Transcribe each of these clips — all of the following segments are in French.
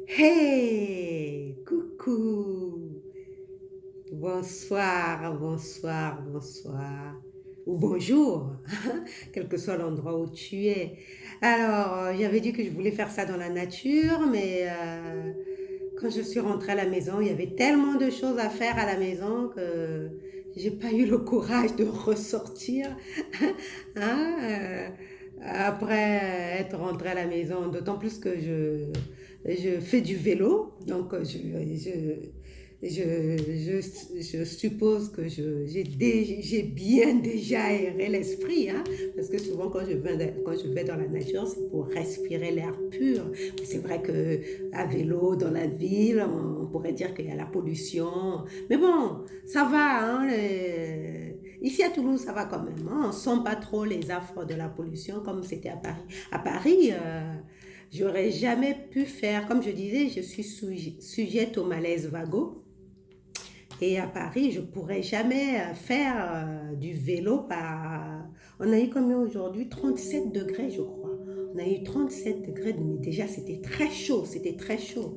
Hey, coucou, bonsoir, bonsoir, bonsoir, ou bonjour, quel que soit l'endroit où tu es. Alors, j'avais dit que je voulais faire ça dans la nature, mais quand je suis rentrée à la maison, il y avait tellement de choses à faire à la maison que j'ai pas eu le courage de ressortir. Hein, après être rentrée à la maison, d'autant plus que je fais du vélo, donc je suppose que j'ai bien déjà aéré l'esprit, hein, parce que souvent quand je vais dans la nature, c'est pour respirer l'air pur. C'est vrai que à vélo dans la ville, on pourrait dire qu'il y a la pollution, mais bon, ça va, hein, ici à Toulouse, ça va quand même, hein, on sent pas trop les affres de la pollution comme c'était à Paris. À Paris, j'aurais jamais pu faire, comme je disais, je suis sujette au malaise vago. Et à Paris, je pourrais jamais faire du vélo par... On a eu combien aujourd'hui? 37 degrés, je crois. On a eu 37 degrés, mais déjà c'était très chaud, c'était très chaud.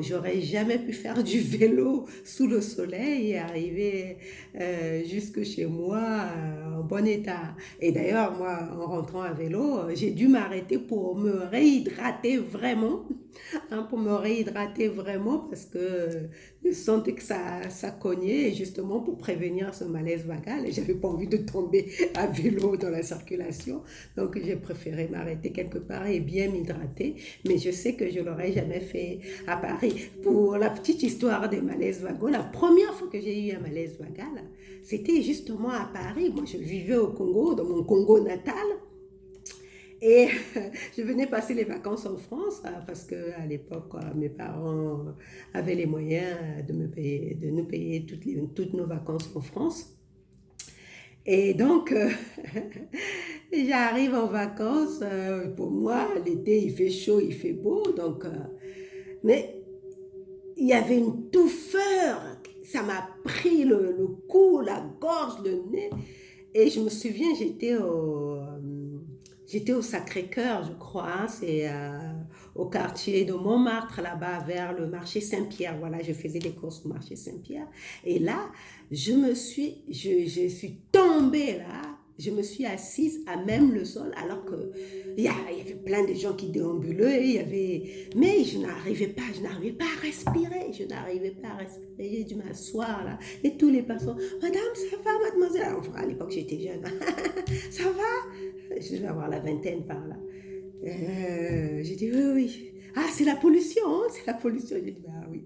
J'aurais jamais pu faire du vélo sous le soleil et arriver jusque chez moi en bon état. Et d'ailleurs, moi, en rentrant à vélo, j'ai dû m'arrêter pour me réhydrater vraiment, hein, pour me réhydrater vraiment parce que je sentais que ça cognait et justement pour prévenir ce malaise vagal et j'avais pas envie de tomber à vélo dans la circulation, donc j'ai préféré m'arrêter quelque part et bien m'hydrater, mais je sais que je l'aurais jamais fait à Paris. Pour la petite histoire des malaises vagaux, la première fois que j'ai eu un malaise vagal, c'était justement à Paris. Moi je vivais au Congo, dans mon Congo natal, et je venais passer les vacances en France parce qu'à l'époque, mes parents avaient les moyens de nous payer toutes nos vacances en France. Et donc, j'arrive en vacances. Pour moi, l'été, il fait chaud, il fait beau. Donc, mais il y avait une touffeur. Ça m'a pris le cou, la gorge, le nez. Et je me souviens, j'étais au Sacré-Cœur, je crois, hein, c'est au quartier de Montmartre, là-bas, vers le marché Saint-Pierre. Voilà, je faisais des courses au marché Saint-Pierre. Et là, je suis tombée là. Je me suis assise à même le sol, alors que il y avait plein de gens qui déambulaient, mais je n'arrivais pas à respirer, je n'arrivais pas à respirer. J'ai dû m'asseoir là, et tous les personnes, Madame, ça va, mademoiselle? Enfin, à l'époque, j'étais jeune. Ça va? Je vais avoir la vingtaine par là. J'ai dit, oui, oui. Ah, c'est la pollution, hein, c'est la pollution. J'ai dit, bah oui.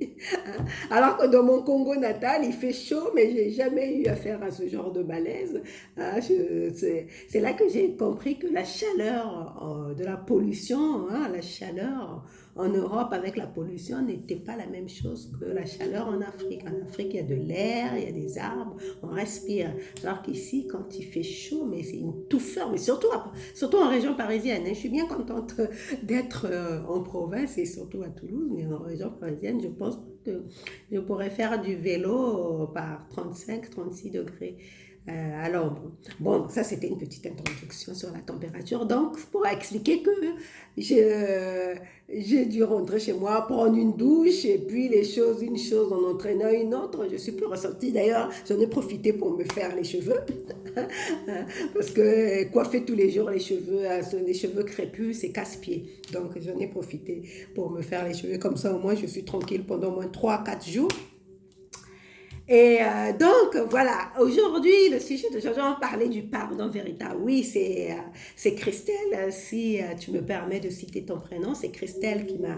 Alors que dans mon Congo natal, il fait chaud, mais j'ai jamais eu affaire à ce genre de malaise. Ah, c'est là que j'ai compris que la chaleur de la pollution, hein, la chaleur en Europe avec la pollution n'était pas la même chose que la chaleur en Afrique. En Afrique, il y a de l'air, il y a des arbres, on respire. Alors qu'ici, quand il fait chaud, mais c'est une touffeur, mais surtout en région parisienne, hein. Je suis bien contente d'être en province et surtout à Toulouse, mais en région parisienne, je pense que je pourrais faire du vélo par 35-36 degrés à l'ombre. Bon, ça c'était une petite introduction sur la température. Donc, pour expliquer que j'ai dû rentrer chez moi, prendre une douche, et puis une chose en entraînant une autre. Je suis plus ressortie. D'ailleurs, j'en ai profité pour me faire les cheveux. Parce que coiffer tous les jours les cheveux crépus, c'est casse-pied. Donc, j'en ai profité pour me faire les cheveux. Comme ça, au moins, je suis tranquille pendant au moins 3-4 jours. Et donc, voilà, aujourd'hui, le sujet d'aujourd'hui, on parlait du pardon véritable. Oui, c'est Christelle, si tu me permets de citer ton prénom, c'est Christelle qui m'a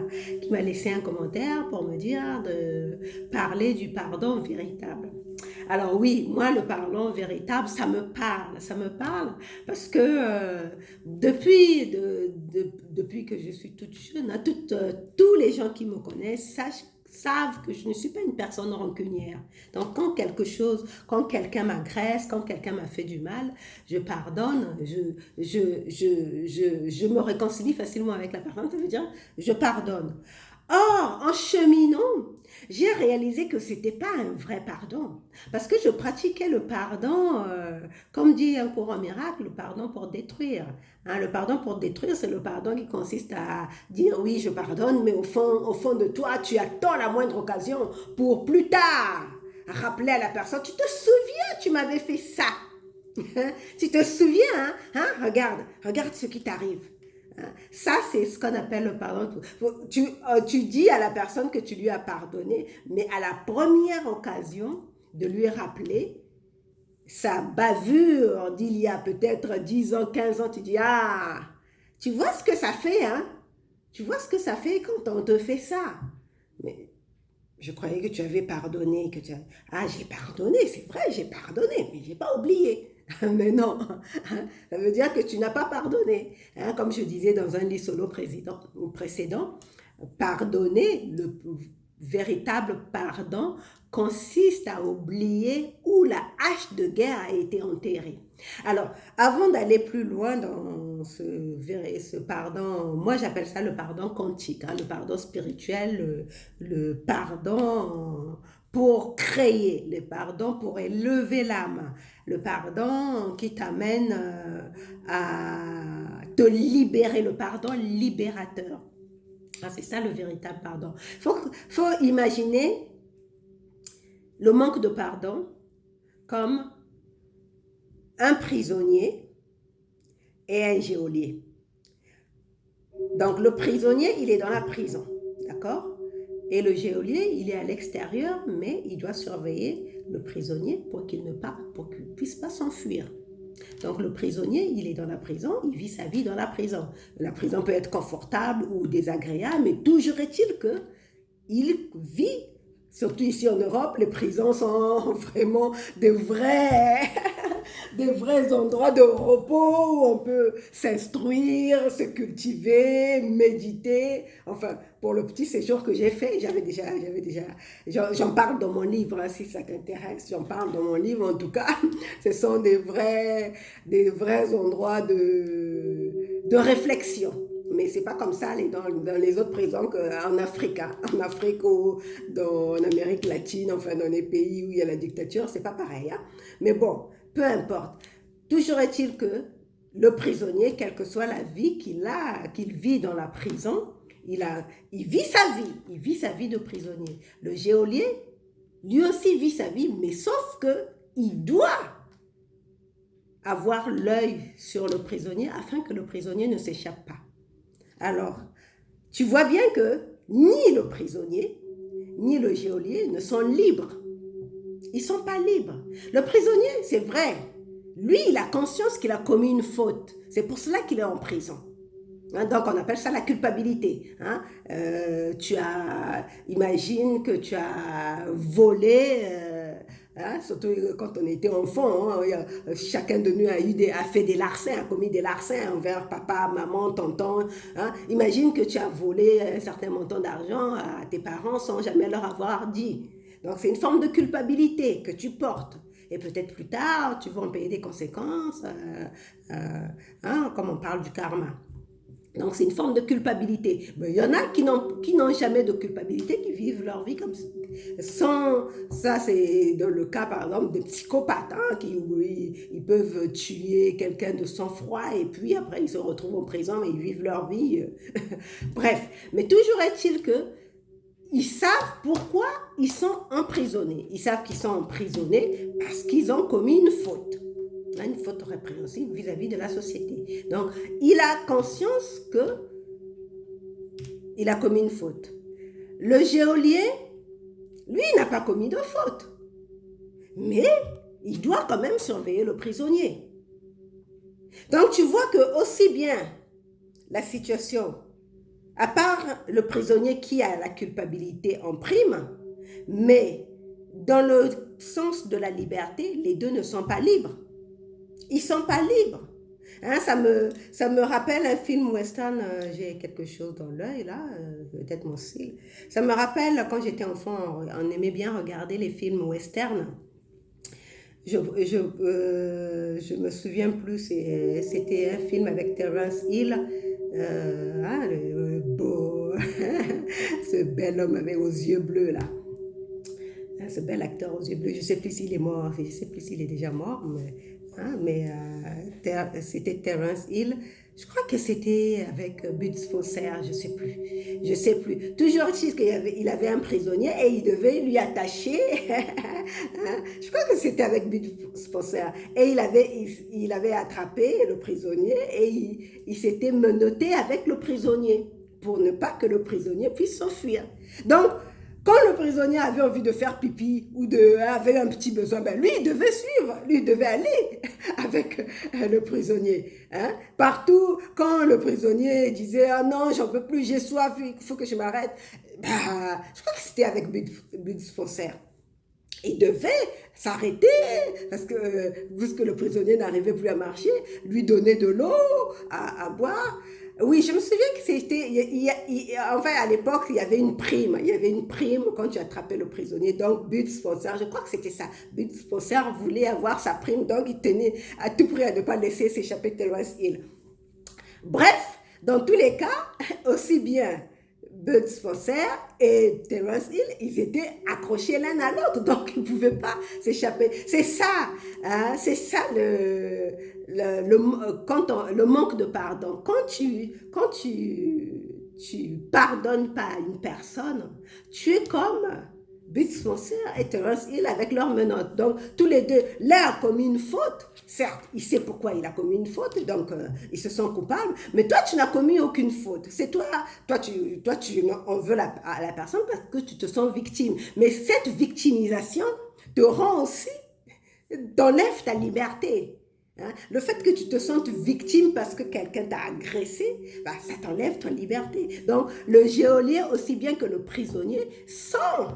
laissé un commentaire pour me dire de parler du pardon véritable. Alors oui, moi, le pardon véritable, ça me parle, parce que depuis que je suis toute jeune, hein, tous les gens qui me connaissent savent que je ne suis pas une personne rancunière. Donc quand quelqu'un m'agresse, quand quelqu'un m'a fait du mal, je pardonne, je me réconcilie facilement avec la personne, ça veut dire je pardonne. Or, en cheminant, j'ai réalisé que ce n'était pas un vrai pardon. Parce que je pratiquais le pardon, comme dit un courant miracle, le pardon pour détruire. Hein, le pardon pour détruire, c'est le pardon qui consiste à dire oui, je pardonne, mais au fond de toi, tu attends la moindre occasion pour plus tard rappeler à la personne, tu te souviens, tu m'avais fait ça. Tu te souviens, regarde ce qui t'arrive. Ça, c'est ce qu'on appelle le pardon. Tu dis à la personne que tu lui as pardonné, mais à la première occasion de lui rappeler sa bavure d'il y a peut-être 10 ans, 15 ans, tu dis, ah, tu vois ce que ça fait, hein? Tu vois ce que ça fait quand on te fait ça. Mais je croyais que tu avais pardonné, Ah, j'ai pardonné, c'est vrai, j'ai pardonné, mais j'ai pas oublié. Mais non, ça veut dire que tu n'as pas pardonné. Comme je disais dans un livre solo précédent, pardonner, le véritable pardon, consiste à oublier où la hache de guerre a été enterrée. Alors, avant d'aller plus loin dans ce pardon, moi j'appelle ça le pardon quantique, le pardon spirituel, le pardon pour créer, le pardon pour élever l'âme, le pardon qui t'amène à te libérer, le pardon libérateur. C'est ça le véritable pardon. Faut imaginer le manque de pardon comme un prisonnier et un geôlier. Donc le prisonnier, il est dans la prison, d'accord? Et le geôlier, il est à l'extérieur, mais il doit surveiller le prisonnier pour qu'il ne puisse pas s'enfuir. Donc le prisonnier, il est dans la prison, il vit sa vie dans la prison. La prison peut être confortable ou désagréable, mais toujours est-il qu'il vit, surtout ici en Europe, les prisons sont vraiment des vrais endroits de repos où on peut s'instruire, se cultiver, méditer. Enfin, pour le petit séjour que j'ai fait, j'en parle dans mon livre, si ça t'intéresse, j'en parle dans mon livre en tout cas. Ce sont des vrais endroits de réflexion. Mais c'est pas comme ça dans les autres prisons qu'en Afrique. En Afrique ou en Amérique latine, enfin dans les pays où il y a la dictature, c'est pas pareil. Mais bon, peu importe. Toujours est-il que le prisonnier, quelle que soit la vie qu'il vit dans la prison, il vit sa vie de prisonnier. Le geôlier, lui aussi vit sa vie, mais sauf qu'il doit avoir l'œil sur le prisonnier afin que le prisonnier ne s'échappe pas. Alors, tu vois bien que ni le prisonnier, ni le geôlier ne sont libres. Ils ne sont pas libres. Le prisonnier, c'est vrai, lui, il a conscience qu'il a commis une faute. C'est pour cela qu'il est en prison. Donc, on appelle ça la culpabilité. Imagine que tu as volé... surtout quand on était enfant, chacun de nous a fait des larcins, a commis des larcins envers papa, maman, tonton. Imagine que tu as volé un certain montant d'argent à tes parents sans jamais leur avoir dit. Donc c'est une forme de culpabilité que tu portes. Et peut-être plus tard, tu vas en payer des conséquences, comme on parle du karma. Donc, c'est une forme de culpabilité. Mais il y en a qui n'ont jamais de culpabilité, qui vivent leur vie comme ça. Ça, c'est dans le cas, par exemple, des psychopathes, ils peuvent tuer quelqu'un de sang-froid et puis après, ils se retrouvent en prison et ils vivent leur vie. Bref, mais toujours est-il qu'ils savent pourquoi ils sont emprisonnés. Ils savent qu'ils sont emprisonnés parce qu'ils ont commis une faute. Une faute répréhensible vis-à-vis de la société. Donc, il a conscience qu'il a commis une faute. Le geôlier, lui, n'a pas commis de faute. Mais il doit quand même surveiller le prisonnier. Donc, tu vois que aussi bien la situation, à part le prisonnier qui a la culpabilité en prime, mais dans le sens de la liberté, les deux ne sont pas libres. Ils ne sont pas libres. Ça me rappelle un film western, j'ai quelque chose dans l'œil là, peut-être mon style. Ça me rappelle quand j'étais enfant, on aimait bien regarder les films western. Je me souviens plus, c'était un film avec Terence Hill, le beau, ce ce bel homme avec aux yeux bleus là. Ce bel acteur aux yeux bleus. Je ne sais plus s'il est mort, je ne sais plus s'il est déjà mort, c'était Terence Hill. Je crois que c'était avec Butz Fosser, je ne sais plus. Je ne sais plus. Toujours il avait un prisonnier et il devait lui attacher. Je crois que c'était avec Butz Fosser. Et il avait attrapé le prisonnier et il s'était menotté avec le prisonnier pour ne pas que le prisonnier puisse s'enfuir. Donc, quand le prisonnier avait envie de faire pipi ou avait un petit besoin, ben lui, il devait suivre, lui, il devait aller avec le prisonnier. Hein? Partout, quand le prisonnier disait « Ah non, j'en peux plus, j'ai soif, il faut que je m'arrête », je crois que c'était avec Butz Fosser. Il devait s'arrêter parce que, puisque le prisonnier n'arrivait plus à marcher, lui donner de l'eau à boire. Oui, je me souviens que c'était, enfin à l'époque, il y avait une prime. Il y avait une prime quand tu attrapais le prisonnier. Donc, Butz Fosser, je crois que c'était ça. Butz Fosser voulait avoir sa prime, donc il tenait à tout prix à ne pas laisser s'échapper Terence Hill. Bref, dans tous les cas, aussi bien Butz Fosser et Terence Hill, ils étaient accrochés l'un à l'autre, donc ils ne pouvaient pas s'échapper. C'est ça, hein, c'est ça le manque de pardon. Quand tu pardonnes pas à une personne, tu es comme Butz Fosser et Terence Hill avec leurs menottes. Donc, tous les deux, l'un a commis une faute. Certes, il sait pourquoi il a commis une faute, donc ils se sont coupables. Mais toi, tu n'as commis aucune faute. C'est toi tu en veux à la personne parce que tu te sens victime. Mais cette victimisation te rend aussi, t'enlève ta liberté. Hein? Le fait que tu te sentes victime parce que quelqu'un t'a agressé, ça t'enlève ta liberté. Donc, le geôlier, aussi bien que le prisonnier, sont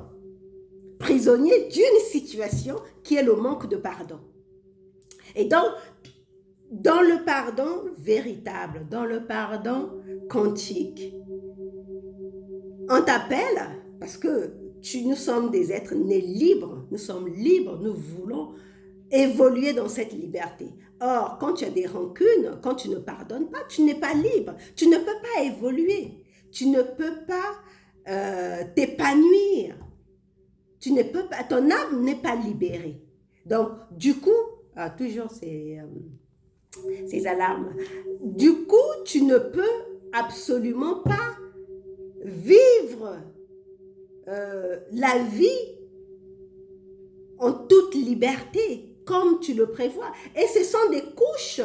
prisonniers d'une situation qui est le manque de pardon. Et donc, dans le pardon véritable, dans le pardon quantique, on t'appelle parce que nous sommes des êtres nés libres, nous sommes libres, nous voulons évoluer dans cette liberté. Or, quand tu as des rancunes, quand tu ne pardonnes pas, tu n'es pas libre, tu ne peux pas évoluer, tu ne peux pas t'épanouir, tu ne peux pas, ton âme n'est pas libérée. Donc, du coup, toujours ces alarmes. Du coup, tu ne peux absolument pas vivre la vie en toute liberté, comme tu le prévois. Et ce sont des couches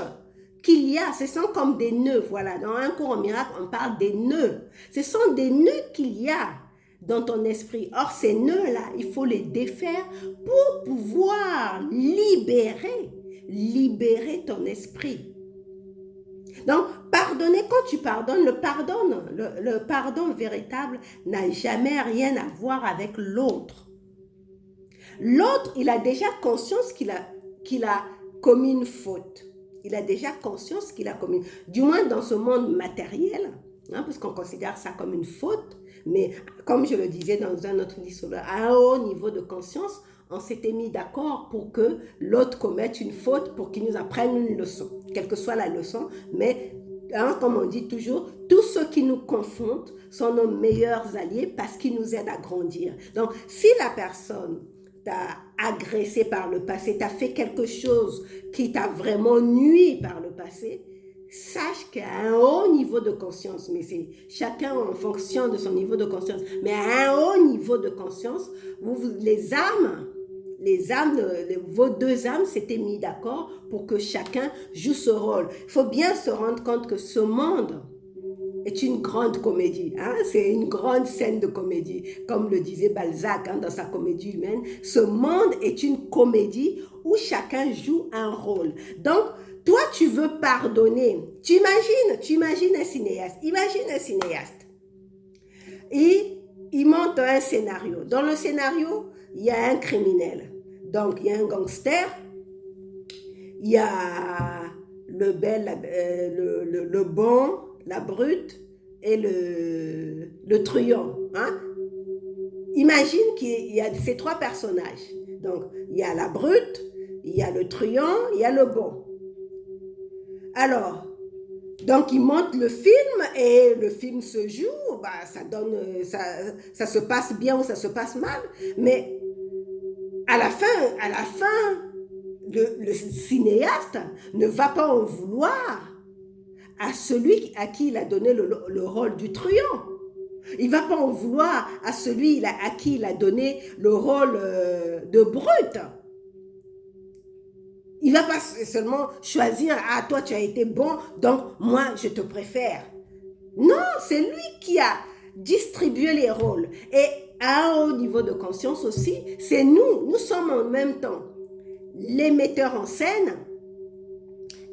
qu'il y a, ce sont comme des nœuds. Voilà, dans un cours en miracle, on parle des nœuds. Ce sont des nœuds qu'il y a dans ton esprit. Or, ces nœuds-là, il faut les défaire pour pouvoir libérer ton esprit. Donc, pardonner, quand tu pardonnes, le pardon véritable n'a jamais rien à voir avec l'autre. L'autre, il a déjà conscience qu'il a commis une faute. Il a déjà conscience qu'il a commis, du moins dans ce monde matériel, hein, parce qu'on considère ça comme une faute, mais comme je le disais dans un autre livre, à un haut niveau de conscience, on s'était mis d'accord pour que l'autre commette une faute, pour qu'il nous apprenne une leçon, quelle que soit la leçon, mais hein, comme on dit toujours, tous ceux qui nous confondent sont nos meilleurs alliés parce qu'ils nous aident à grandir. Donc, si la personne t'a agressé par le passé, t'a fait quelque chose qui t'a vraiment nui par le passé, sache qu'à un haut niveau de conscience, mais c'est chacun en fonction de son niveau de conscience, mais à un haut niveau de conscience, vos deux âmes s'étaient mis d'accord pour que chacun joue ce rôle. Il faut bien se rendre compte que ce monde est une grande comédie. Hein? C'est une grande scène de comédie. Comme le disait Balzac hein, dans sa comédie humaine, ce monde est une comédie où chacun joue un rôle. Donc, toi, tu veux pardonner. Tu imagines un cinéaste. Imagine un cinéaste. Et il monte un scénario. Dans le scénario, il y a un criminel. Donc, il y a un gangster. Il y a le bon, la brute et le truand. Hein? Imagine qu'il y a ces trois personnages. Donc, il y a la brute, il y a le truand, il y a le bon. Alors, Donc, il monte le film et le film se joue, bah, ça se passe bien ou ça se passe mal. Mais à la fin, le cinéaste ne va pas en vouloir à celui à qui il a donné le rôle du truand. Il ne va pas en vouloir à celui à qui il a donné le rôle de brute. Il ne va pas seulement choisir, ah, toi tu as été bon, donc moi je te préfère. Non, c'est lui qui a distribué les rôles. Et à un haut niveau de conscience aussi, c'est nous sommes en même temps les metteurs en scène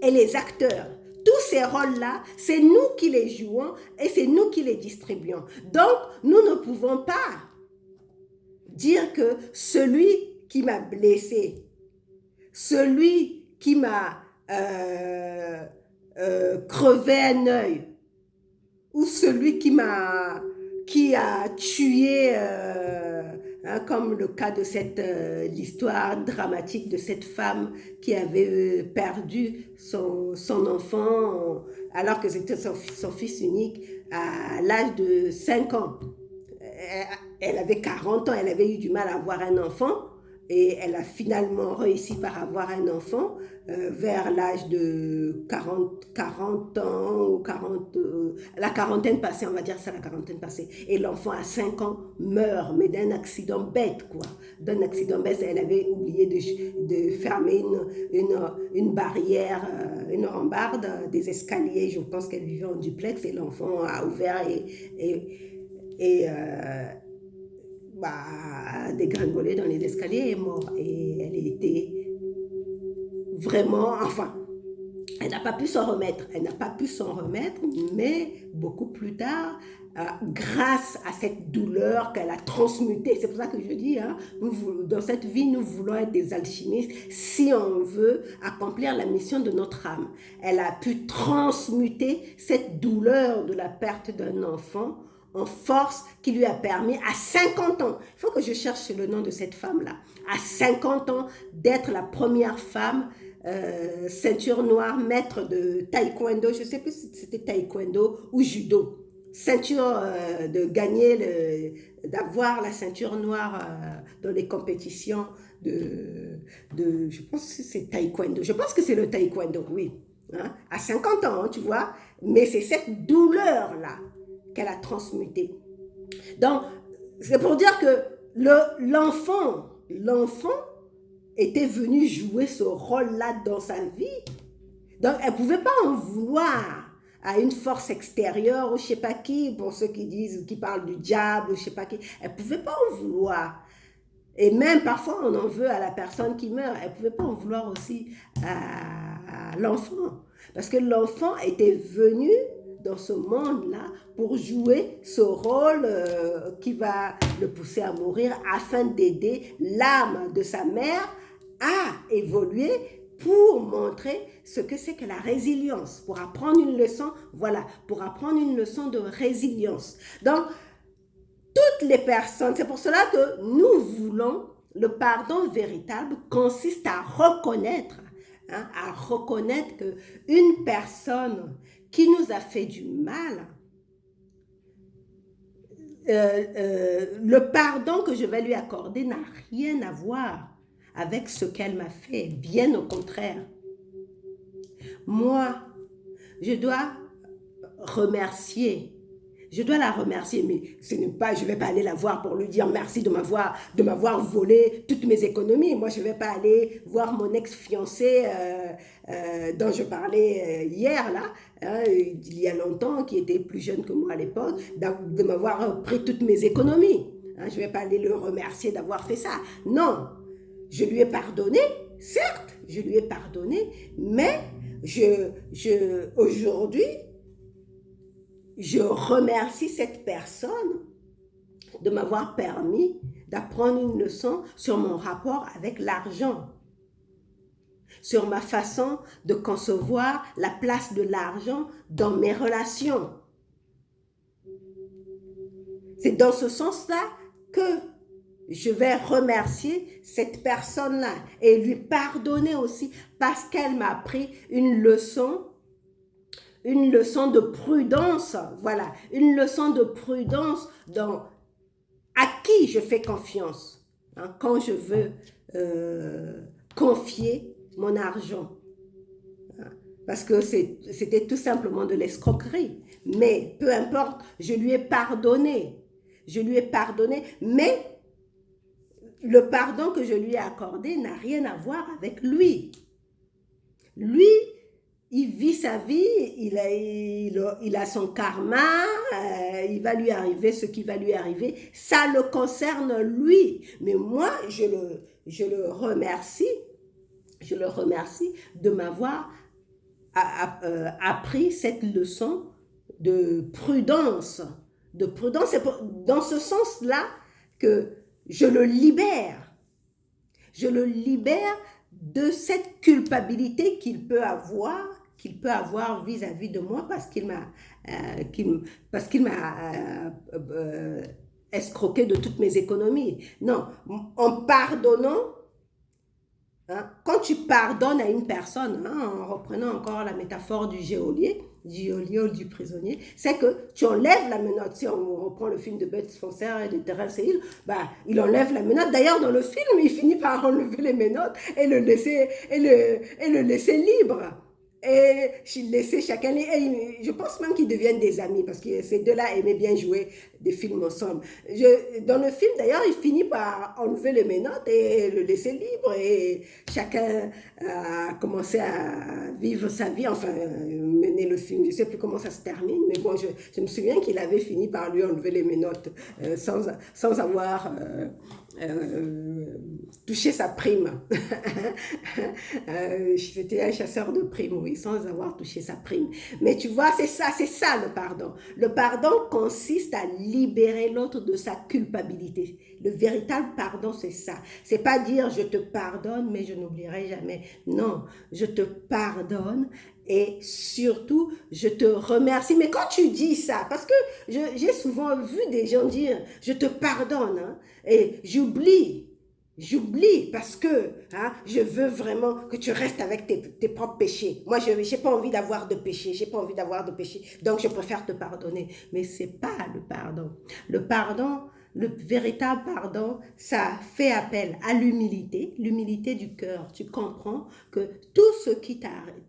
et les acteurs. Tous ces rôles-là, c'est nous qui les jouons et c'est nous qui les distribuons. Donc, nous ne pouvons pas dire que celui qui m'a blessé, celui qui m'a crevé un œil, ou celui qui a tué, comme le cas de l'histoire dramatique de cette femme qui avait perdu son enfant alors que c'était son fils unique à l'âge de 5 ans. Elle avait 40 ans, elle avait eu du mal à avoir un enfant. Et elle a finalement réussi par avoir un enfant vers l'âge de 40 ans ou 40, la quarantaine passée, on va dire ça, la quarantaine passée. Et l'enfant à 5 ans meurt, mais d'un accident bête, quoi. D'un accident bête, elle avait oublié de fermer une barrière, une rambarde des escaliers. Je pense qu'elle vivait en duplex et l'enfant a ouvert et dégringolé dans les escaliers et est mort. Et elle était vraiment, enfin, elle n'a pas pu s'en remettre. Elle n'a pas pu s'en remettre, mais beaucoup plus tard, grâce à cette douleur qu'elle a transmutée, c'est pour ça que je dis, hein, dans cette vie, nous voulons être des alchimistes si on veut accomplir la mission de notre âme. Elle a pu transmuter cette douleur de la perte d'un enfant en force qui lui a permis à 50 ans, il faut que je cherche le nom de cette femme-là, à 50 ans d'être la première femme ceinture noire, maître de taekwondo, je ne sais plus si c'était taekwondo ou judo, ceinture de gagner, d'avoir la ceinture noire dans les compétitions je pense que c'est taekwondo, je pense que c'est le taekwondo, oui, hein, à 50 ans, hein, tu vois, mais c'est cette douleur-là qu'elle a transmuté. Donc, c'est pour dire que l'enfant était venu jouer ce rôle-là dans sa vie. Donc, elle ne pouvait pas en vouloir à une force extérieure ou je ne sais pas qui, pour ceux qui parlent du diable ou je ne sais pas qui. Elle ne pouvait pas en vouloir. Et même parfois, on en veut à la personne qui meurt. Elle ne pouvait pas en vouloir aussi à l'enfant. Parce que l'enfant était venu dans ce monde-là pour jouer ce rôle qui va le pousser à mourir afin d'aider l'âme de sa mère à évoluer pour montrer ce que c'est que la résilience, pour apprendre une leçon, voilà, pour apprendre une leçon de résilience. Donc, toutes les personnes, c'est pour cela que nous voulons, le pardon véritable consiste à reconnaître qu'une personne qui nous a fait du mal, le pardon que je vais lui accorder n'a rien à voir avec ce qu'elle m'a fait, bien au contraire. Moi, je dois la remercier, mais je ne vais pas aller la voir pour lui dire merci de m'avoir volé toutes mes économies. Moi, je ne vais pas aller voir mon ex-fiancé dont je parlais hier, là, hein, il y a longtemps, qui était plus jeune que moi à l'époque, de m'avoir pris toutes mes économies. Hein, je ne vais pas aller le remercier d'avoir fait ça. Non, je lui ai pardonné, certes, je lui ai pardonné, mais aujourd'hui, je remercie cette personne de m'avoir permis d'apprendre une leçon sur mon rapport avec l'argent, sur ma façon de concevoir la place de l'argent dans mes relations. C'est dans ce sens-là que je vais remercier cette personne-là et lui pardonner aussi parce qu'elle m'a appris une leçon une leçon de prudence, voilà, une leçon de prudence dans à qui je fais confiance, hein, quand je veux confier mon argent. Parce que c'était tout simplement de l'escroquerie. Mais peu importe, je lui ai pardonné. Je lui ai pardonné, mais le pardon que je lui ai accordé n'a rien à voir avec lui. Lui, il vit sa vie, il a son karma, il va lui arriver ce qui va lui arriver. Ça le concerne lui. Mais moi, je le remercie de m'avoir appris cette leçon de prudence. C'est dans ce sens-là que je le libère. Je le libère de cette culpabilité qu'il peut avoir vis-à-vis de moi parce qu'il m'a escroqué de toutes mes économies. Non, en pardonnant, hein, quand tu pardonnes à une personne, hein, en reprenant encore la métaphore du geôlier ou du prisonnier, c'est que tu enlèves la menotte. Si on reprend le film de Bud Spencer et de Terence Hill, bah, il enlève la menotte. D'ailleurs, dans le film, il finit par enlever les menottes et le laisser libre. Et laisser chacun, et je pense même qu'ils deviennent des amis parce que ces deux-là aimaient bien jouer des films ensemble. Dans le film, d'ailleurs, il finit par enlever les menottes et le laisser libre et chacun a commencé à vivre sa vie, enfin, mener le film. Je ne sais plus comment ça se termine, mais bon, je me souviens qu'il avait fini par lui enlever les menottes sans avoir touché sa prime. C'était un chasseur de primes, oui, sans avoir touché sa prime. Mais tu vois, c'est ça le pardon. Le pardon consiste à libérer l'autre de sa culpabilité. Le véritable pardon, c'est ça. C'est pas dire je te pardonne, mais je n'oublierai jamais. Non, je te pardonne et surtout, je te remercie. Mais quand tu dis ça, parce que j'ai souvent vu des gens dire je te pardonne, hein, et j'oublie parce que hein, je veux vraiment que tu restes avec tes propres péchés. Moi, je n'ai pas envie d'avoir de péché, donc je préfère te pardonner. Mais ce n'est pas le pardon. Le pardon, le véritable pardon, ça fait appel à l'humilité du cœur. Tu comprends que tout ce qui t'arrive,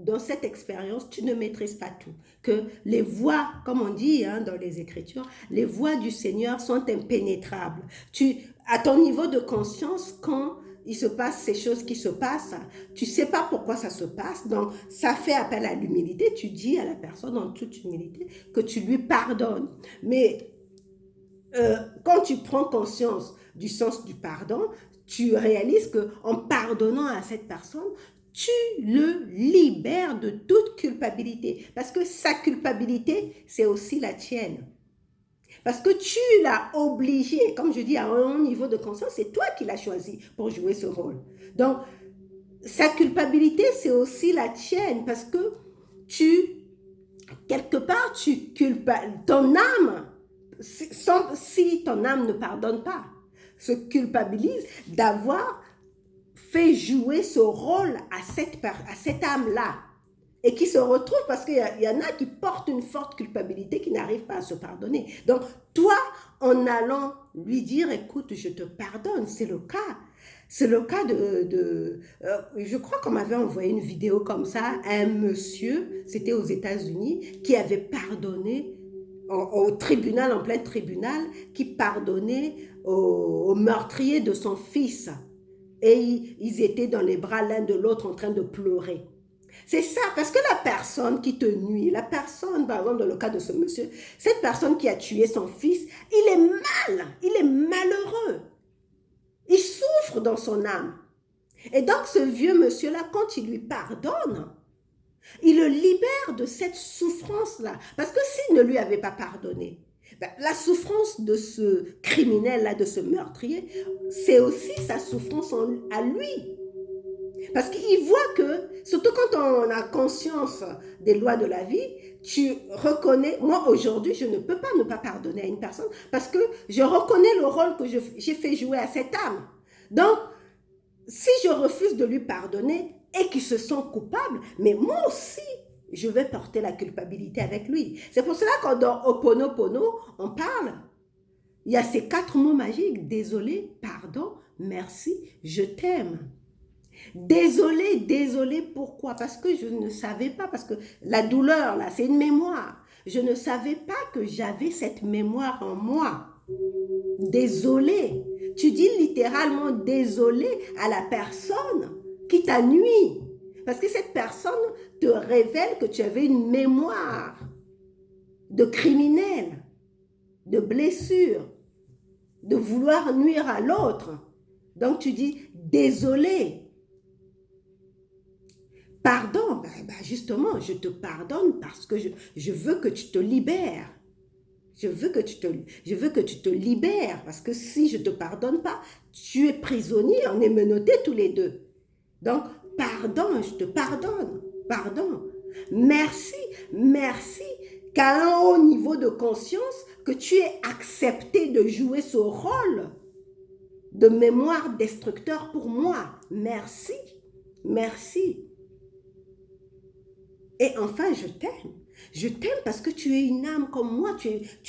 dans cette expérience, tu ne maîtrises pas tout. Que les voies, comme on dit hein, dans les Écritures, les voies du Seigneur sont impénétrables. À ton niveau de conscience, quand il se passe ces choses qui se passent, tu ne sais pas pourquoi ça se passe, donc ça fait appel à l'humilité. Tu dis à la personne en toute humilité que tu lui pardonnes. Mais quand tu prends conscience du sens du pardon, tu réalises qu'en pardonnant à cette personne, tu le libères de toute culpabilité. Parce que sa culpabilité, c'est aussi la tienne. Parce que tu l'as obligé, comme je dis, à un niveau de conscience, c'est toi qui l'as choisi pour jouer ce rôle. Donc, sa culpabilité, c'est aussi la tienne parce que quelque part, ton âme, si ton âme ne pardonne pas, se culpabilise d'avoir fait jouer ce rôle à cette âme-là et qui se retrouve parce qu'il y en a qui portent une forte culpabilité qui n'arrivent pas à se pardonner. Donc, toi, en allant lui dire, écoute, je te pardonne, c'est le cas. C'est le cas je crois qu'on m'avait envoyé une vidéo comme ça, un monsieur, c'était aux États-Unis, qui avait pardonné au tribunal, en plein tribunal, qui pardonnait au meurtrier de son fils. Et ils étaient dans les bras l'un de l'autre en train de pleurer. C'est ça, parce que la personne qui te nuit, la personne, par exemple dans le cas de ce monsieur, cette personne qui a tué son fils, il est malheureux. Il souffre dans son âme. Et donc ce vieux monsieur-là, quand il lui pardonne, il le libère de cette souffrance-là. Parce que s'il ne lui avait pas pardonné, la souffrance de ce criminel-là, de ce meurtrier, c'est aussi sa souffrance à lui. Parce qu'il voit que, surtout quand on a conscience des lois de la vie, tu reconnais, moi aujourd'hui, je ne peux pas ne pas pardonner à une personne parce que je reconnais le rôle que j'ai fait jouer à cette âme. Donc, si je refuse de lui pardonner et qu'il se sent coupable, mais moi aussi, je vais porter la culpabilité avec lui. C'est pour cela que dans Ho'oponopono, on parle. Il y a ces 4 mots magiques. Désolé, pardon, merci, je t'aime. Désolé, désolé, pourquoi? Parce que je ne savais pas, parce que la douleur, là, c'est une mémoire. Je ne savais pas que j'avais cette mémoire en moi. Désolé. Tu dis littéralement désolé à la personne qui t'a nui. Parce que cette personne te révèle que tu avais une mémoire de criminel, de blessure, de vouloir nuire à l'autre. Donc tu dis désolé. Pardon, justement, je te pardonne parce que je veux que tu te libères. Je veux que tu te libères parce que si je ne te pardonne pas, tu es prisonnier, on est menottés tous les deux. Donc, pardon, je te pardonne, pardon. Merci, merci qu'à un haut niveau de conscience, que tu aies accepté de jouer ce rôle de mémoire destructeur pour moi. Merci, merci. Et enfin, je t'aime. Je t'aime parce que tu es une âme comme moi, tu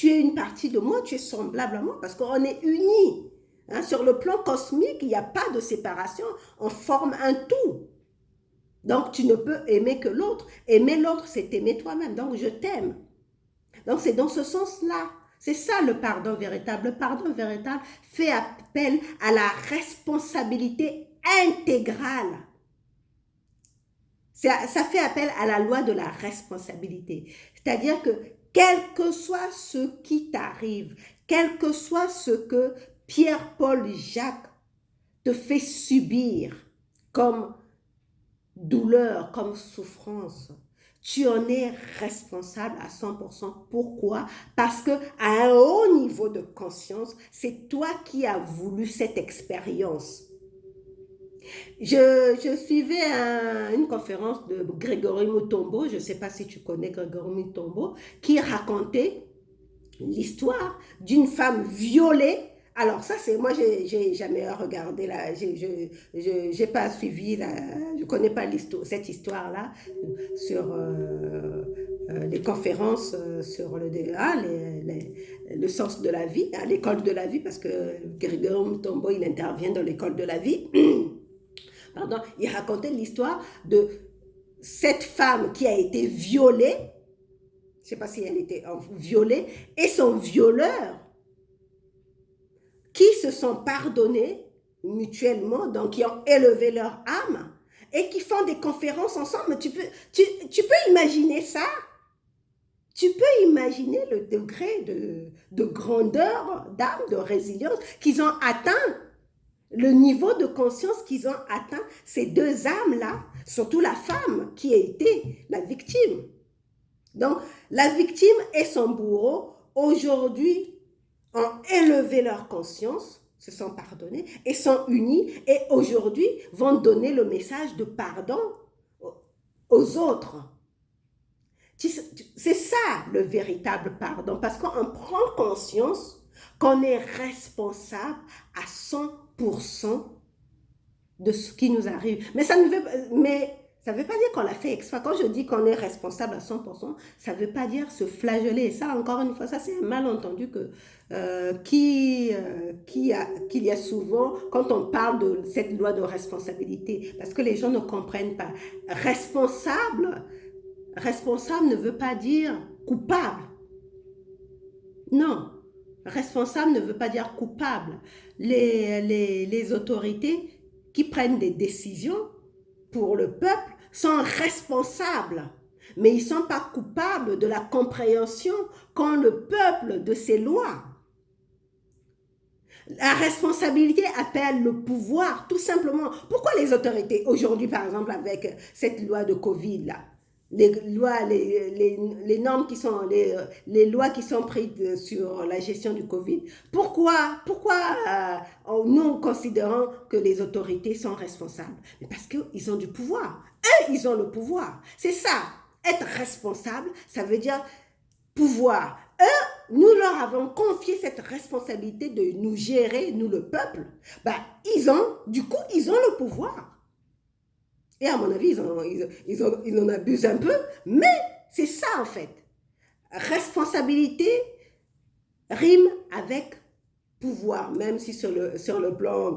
es une partie de moi, tu es semblable à moi parce qu'on est unis. Hein, sur le plan cosmique, il n'y a pas de séparation, on forme un tout. Donc, tu ne peux aimer que l'autre. Aimer l'autre, c'est aimer toi-même. Donc, je t'aime. Donc, c'est dans ce sens-là. C'est ça le pardon véritable. Le pardon véritable fait appel à la responsabilité intégrale. Ça fait appel à la loi de la responsabilité. C'est-à-dire que quel que soit ce qui t'arrive, quel que soit ce que Pierre, Paul, Jacques te fait subir comme douleur, comme souffrance, tu en es responsable à 100%. Pourquoi? Parce qu'à un haut niveau de conscience, c'est toi qui as voulu cette expérience. Je suivais une conférence de Grégory Mutombo, je ne sais pas si tu connais Grégory Mutombo, qui racontait l'histoire d'une femme violée. Alors ça, c'est moi, j'ai jamais regardé, là, j'ai pas suivi, je connais pas cette histoire-là sur les conférences sur le sens de la vie, à l'école de la vie, parce que Grégory Mutombo, il intervient dans l'école de la vie. Pardon, il racontait l'histoire de cette femme qui a été violée, je ne sais pas si elle était violée, et son violeur, qui se sont pardonnés mutuellement, donc qui ont élevé leur âme, et qui font des conférences ensemble. Tu peux imaginer ça? Tu peux imaginer le degré de grandeur d'âme, de résilience qu'ils ont atteint, le niveau de conscience qu'ils ont atteint, ces deux âmes-là, surtout la femme qui a été la victime. Donc, la victime et son bourreau, aujourd'hui, ont élevé leur conscience, se sont pardonnés et sont unis et aujourd'hui vont donner le message de pardon aux autres. C'est ça le véritable pardon, parce qu'on prend conscience qu'on est responsable à 100% de ce qui nous arrive. Mais ça ne veut pas dire qu'on l'a fait exprès. Quand je dis qu'on est responsable à 100%, ça ne veut pas dire se flageller. Et ça, encore une fois, ça c'est un malentendu qu'il y a souvent quand on parle de cette loi de responsabilité. Parce que les gens ne comprennent pas. Responsable ne veut pas dire coupable. Non. Responsable ne veut pas dire coupable. Les autorités qui prennent des décisions pour le peuple sont responsables, mais ils ne sont pas coupables de la compréhension qu'ont le peuple de ces lois. La responsabilité appelle le pouvoir, tout simplement. Pourquoi les autorités, aujourd'hui par exemple avec cette loi de Covid là, les normes qui sont, les lois qui sont prises sur la gestion du Covid. Pourquoi nous considérons que les autorités sont responsables? Parce qu'ils ont du pouvoir. Eux, ils ont le pouvoir. C'est ça. Être responsable, ça veut dire pouvoir. Eux, nous leur avons confié cette responsabilité de nous gérer, nous le peuple. Du coup, ils ont le pouvoir. Et à mon avis, ils en abusent un peu, mais c'est ça en fait. Responsabilité rime avec pouvoir, même si sur le plan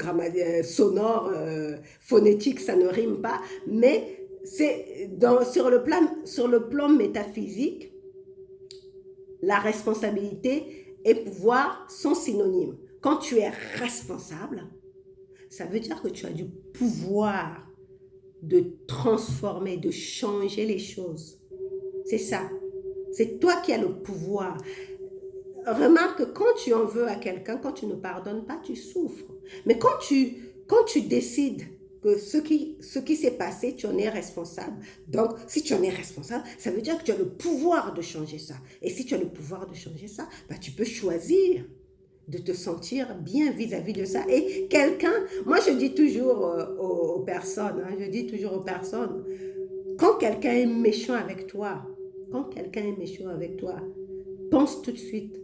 sonore, phonétique, ça ne rime pas, mais sur le plan métaphysique, la responsabilité et pouvoir sont synonymes. Quand tu es responsable, ça veut dire que tu as du pouvoir de transformer, de changer les choses. C'est ça. C'est toi qui as le pouvoir. Remarque que quand tu en veux à quelqu'un, quand tu ne pardonnes pas, tu souffres. Mais quand tu décides que ce qui s'est passé, tu en es responsable. Donc, si tu en es responsable, ça veut dire que tu as le pouvoir de changer ça. Et si tu as le pouvoir de changer ça, bah, tu peux choisir de te sentir bien vis-à-vis de ça. Et quelqu'un, moi je dis toujours aux personnes, hein, je dis toujours aux personnes, quand quelqu'un est méchant avec toi, quand quelqu'un est méchant avec toi, pense tout de suite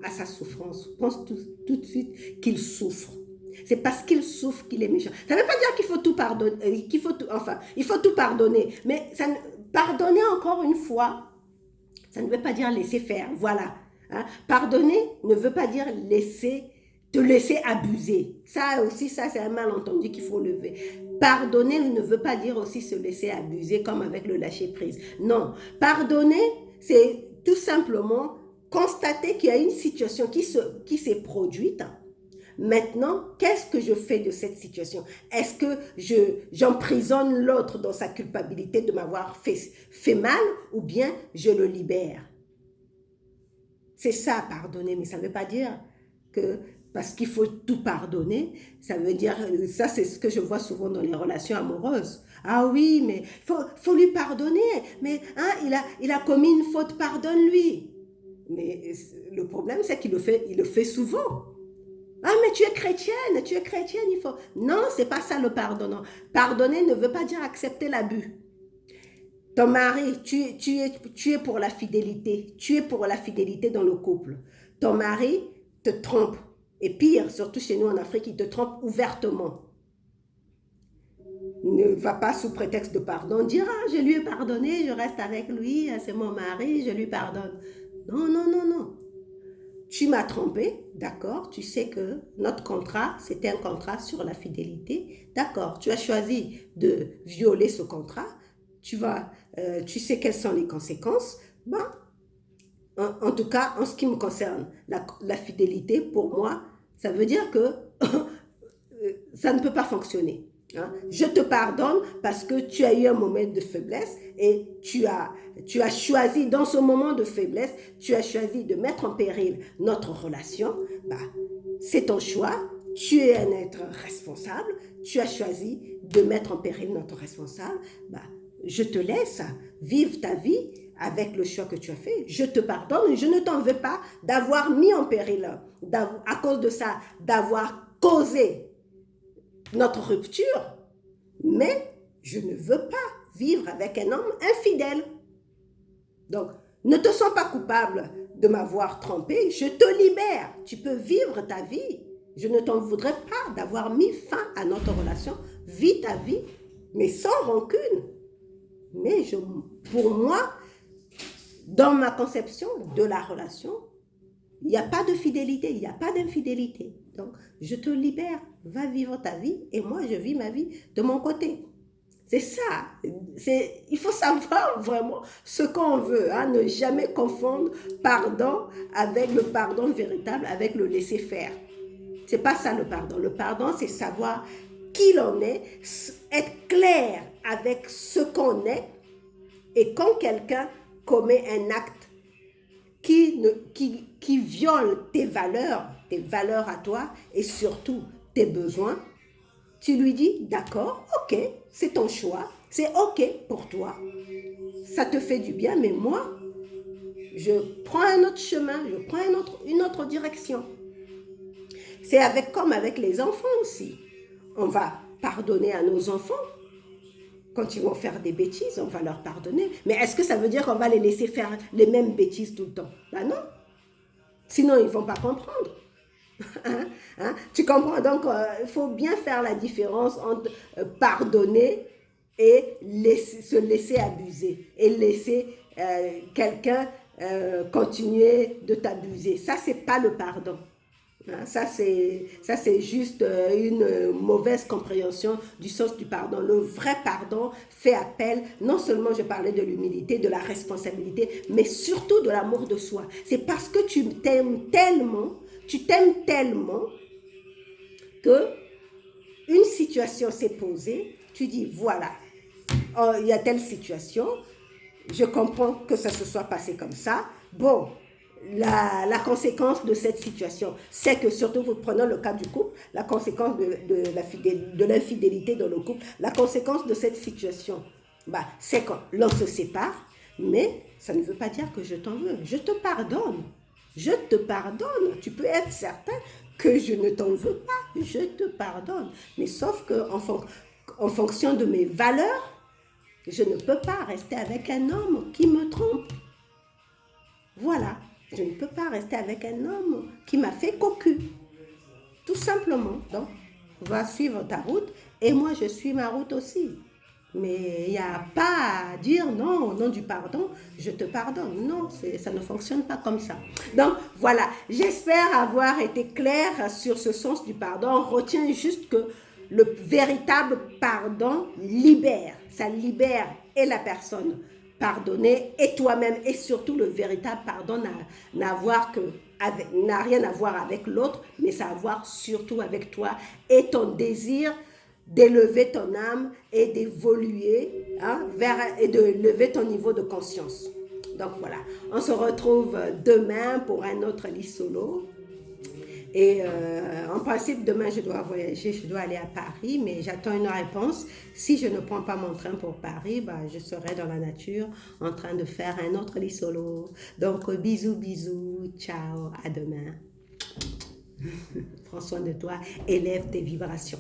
à sa souffrance, pense tout de suite qu'il souffre. C'est parce qu'il souffre qu'il est méchant. Ça ne veut pas dire qu'il faut tout pardonner, il faut tout pardonner. Mais pardonner encore une fois, ça ne veut pas dire laisser faire. Voilà. Hein? Pardonner ne veut pas dire te laisser abuser. Ça aussi, ça c'est un malentendu qu'il faut lever. Pardonner ne veut pas dire aussi se laisser abuser comme avec le lâcher prise. Non. Pardonner, c'est tout simplement constater qu'il y a une situation qui s'est produite. Maintenant, qu'est-ce que je fais de cette situation? Est-ce que j'emprisonne l'autre dans sa culpabilité de m'avoir fait mal ou bien je le libère? C'est ça, pardonner, mais ça ne veut pas dire que parce qu'il faut tout pardonner, ça veut dire, ça c'est ce que je vois souvent dans les relations amoureuses. Ah oui, mais faut lui pardonner, mais hein, il a commis une faute, pardonne-lui. Mais le problème, c'est qu'il le fait souvent. Ah, mais tu es chrétienne, il faut... Non, c'est pas ça le pardonnant. Pardonner ne veut pas dire accepter l'abus. Ton mari, tu es pour la fidélité. Tu es pour la fidélité dans le couple. Ton mari te trompe. Et pire, surtout chez nous en Afrique, il te trompe ouvertement. Ne va pas sous prétexte de pardon dire « Ah, je lui ai pardonné, je reste avec lui, c'est mon mari, je lui pardonne. » Non, non, non, non. Tu m'as trompé, d'accord, tu sais que notre contrat, c'était un contrat sur la fidélité, d'accord, tu as choisi de violer ce contrat, tu sais quelles sont les conséquences, ben, en tout cas, en ce qui me concerne, la fidélité, pour moi, ça veut dire que ça ne peut pas fonctionner. Hein. Je te pardonne parce que tu as eu un moment de faiblesse et tu as choisi, dans ce moment de faiblesse, tu as choisi de mettre en péril notre relation. Bah, c'est ton choix, tu es un être responsable, tu as choisi de mettre en péril notre responsable. Bah, je te laisse vivre ta vie avec le choix que tu as fait. Je te pardonne, je ne t'en veux pas d'avoir mis en péril, à cause de ça, d'avoir causé notre rupture, mais je ne veux pas vivre avec un homme infidèle. Donc, ne te sens pas coupable de m'avoir trompé, je te libère, tu peux vivre ta vie. Je ne t'en voudrais pas d'avoir mis fin à notre relation, vis ta vie, mais sans rancune. Mais pour moi, dans ma conception de la relation, il n'y a pas de fidélité, il n'y a pas d'infidélité. Donc, je te libère, va vivre ta vie et moi, je vis ma vie de mon côté. C'est ça. Il faut savoir vraiment ce qu'on veut. Hein, ne jamais confondre pardon avec le pardon véritable, avec le laisser-faire. C'est pas ça le pardon. Le pardon, c'est savoir qui l'on est, être clair avec ce qu'on est. Et quand quelqu'un commet un acte qui viole tes valeurs à toi et surtout tes besoins, tu lui dis, d'accord, ok, c'est ton choix, c'est ok pour toi, ça te fait du bien, mais moi, je prends un autre chemin, je prends une autre direction. C'est comme avec les enfants aussi. On va pardonner à nos enfants. Quand ils vont faire des bêtises, on va leur pardonner. Mais est-ce que ça veut dire qu'on va les laisser faire les mêmes bêtises tout le temps? Ben non. Sinon, ils ne vont pas comprendre. Tu comprends? Donc, il faut bien faire la différence entre pardonner et se laisser abuser et laisser quelqu'un continuer de t'abuser. Ça, c'est pas le pardon. Hein, ça, c'est juste une mauvaise compréhension du sens du pardon. Le vrai pardon fait appel, non seulement je parlais de l'humilité, de la responsabilité, mais surtout de l'amour de soi. C'est parce que tu t'aimes tellement que une situation s'est posée, tu dis voilà, oh, il y a telle situation, je comprends que ça se soit passé comme ça. Bon, la conséquence de cette situation, c'est que surtout, vous prenez le cas du couple, la conséquence de l'infidélité dans le couple, la conséquence de cette situation, bah, c'est quand l'on se sépare, mais ça ne veut pas dire que je t'en veux. Je te pardonne. Je te pardonne. Tu peux être certain que je ne t'en veux pas. Je te pardonne. Mais sauf qu'en fonction de mes valeurs, je ne peux pas rester avec un homme qui me trompe. Voilà. Je ne peux pas rester avec un homme qui m'a fait cocu. Tout simplement. Donc, va suivre ta route et moi, je suis ma route aussi. Mais il n'y a pas à dire non, au nom du pardon, je te pardonne. Non, ça ne fonctionne pas comme ça. Donc, voilà. J'espère avoir été claire sur ce sens du pardon. Retiens juste que le véritable pardon libère. Ça libère et la personne pardonnée et toi-même. Et surtout, le véritable pardon n'a rien à voir avec l'autre, mais ça a à voir surtout avec toi et ton désir d'élever ton âme et d'évoluer et de lever ton niveau de conscience. Donc voilà, on se retrouve demain pour un autre lit solo. Et en principe, demain, je dois voyager, je dois aller à Paris, mais j'attends une réponse. Si je ne prends pas mon train pour Paris, bah, je serai dans la nature en train de faire un autre lit solo. Donc, bisous, bisous, ciao, à demain. Prends soin de toi, élève tes vibrations.